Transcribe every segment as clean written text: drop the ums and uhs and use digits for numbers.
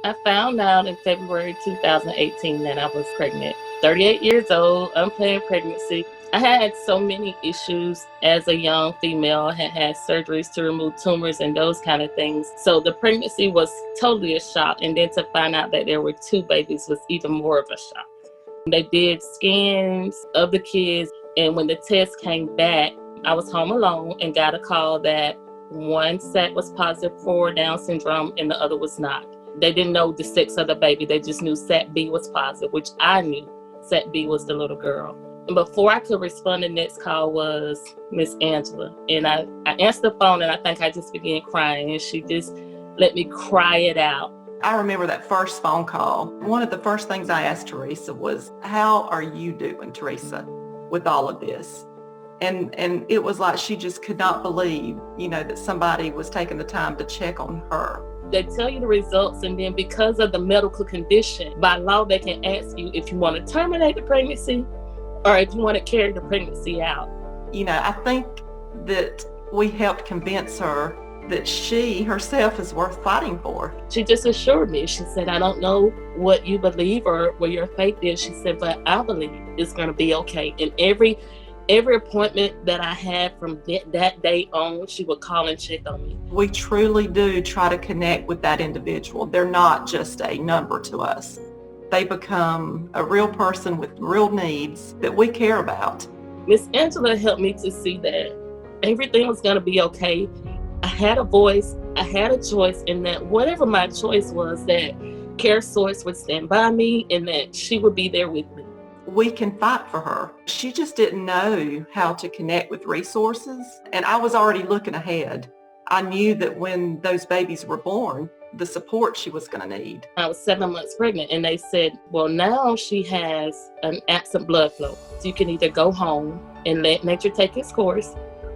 I found out in February 2018 that I was pregnant. 38 years old, unplanned pregnancy. I had so many issues as a young female. I had had surgeries to remove tumors and those kind of things. So the pregnancy was totally a shock. And then to find out that there were 2 babies was even more of a shock. They did scans of the kids. And when the test came back, I was home alone and got a call that one set was positive for Down syndrome and the other was not. They didn't know the sex of the baby. They just knew set B was positive, which I knew set B was the little girl. And before I could respond, the next call was Miss Angela. And I answered the phone and I think I just began crying and she just let me cry it out. I remember that first phone call. One of the first things I asked Teresa was, how are you doing, Teresa, with all of this? And it was like she just could not believe, that somebody was taking the time to check on her. They tell you the results, and then because of the medical condition, by law, they can ask you if you want to terminate the pregnancy or if you want to carry the pregnancy out. I think that we helped convince her that she herself is worth fighting for. She just assured me. She said, I don't know what you believe or what your faith is. She said, but I believe it's going to be okay. And every appointment that I had from that day on, she would call and check on me. We truly do try to connect with that individual. They're not just a number to us. They become a real person with real needs that we care about. Miss Angela helped me to see that everything was going to be okay. I had a voice, I had a choice, and that whatever my choice was, that CareSource would stand by me and that she would be there with me. We can fight for her. She just didn't know how to connect with resources, and I was already looking ahead. I knew that when those babies were born, the support she was going to need. I was 7 months pregnant, and they said, well, now she has an absent blood flow. So you can either go home and let nature take its course,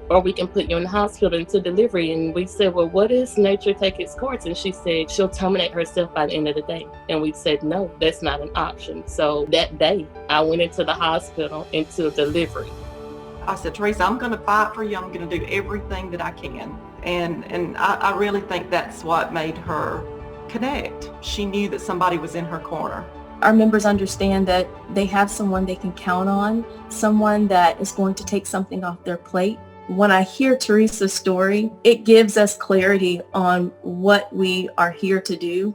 or we can put you in the hospital into delivery. And we said, well, what is nature take its course? And she said, she'll terminate herself by the end of the day. And we said, no, that's not an option. So that day, I went into the hospital into delivery. I said, Teresa, I'm going to fight for you. I'm going to do everything that I can. And I really think that's what made her connect. She knew that somebody was in her corner. Our members understand that they have someone they can count on, someone that is going to take something off their plate. When I hear Teresa's story, it gives us clarity on what we are here to do.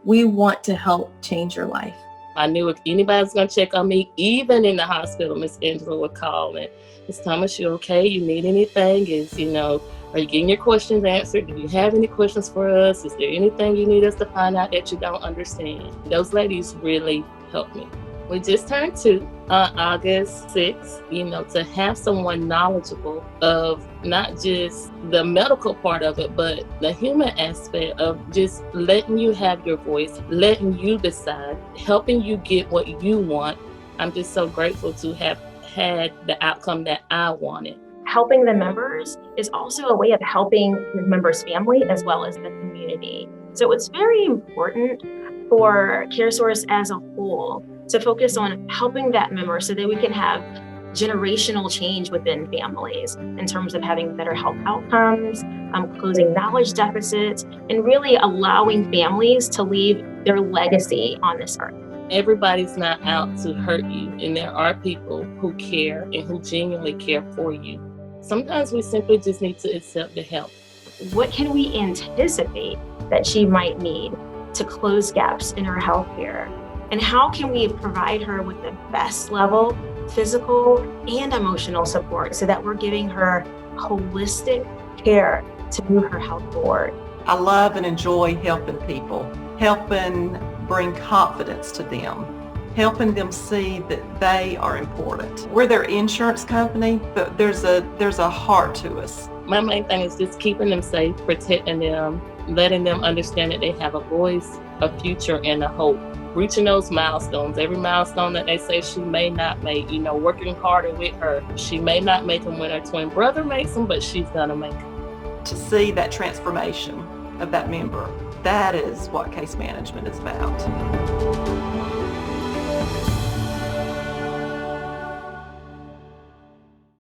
We want to help change your life. I knew if anybody was going to check on me, even in the hospital, Miss Angela would call and, Miss Thomas, you okay? You need anything? Are you getting your questions answered? Do you have any questions for us? Is there anything you need us to find out that you don't understand? Those ladies really helped me. We just turned 2 on August 6th, to have someone knowledgeable of not just the medical part of it, but the human aspect of just letting you have your voice, letting you decide, helping you get what you want. I'm just so grateful to have had the outcome that I wanted. Helping the members is also a way of helping the members' family as well as the community. So it's very important for CareSource as a whole to focus on helping that member so that we can have generational change within families in terms of having better health outcomes, closing knowledge deficits, and really allowing families to leave their legacy on this earth. Everybody's not out to hurt you, and there are people who care and who genuinely care for you. Sometimes we simply just need to accept the help. What can we anticipate that she might need to close gaps in her health care? And how can we provide her with the best level, physical and emotional support so that we're giving her holistic care to move her health forward? I love and enjoy helping people, helping bring confidence to them, helping them see that they are important. We're their insurance company, but there's a heart to us. My main thing is just keeping them safe, protecting them, letting them understand that they have a voice, a future, and a hope. Reaching those milestones, every milestone that they say she may not make, working harder with her. She may not make them when her twin brother makes them, but she's gonna make them. To see that transformation of that member, that is what case management is about.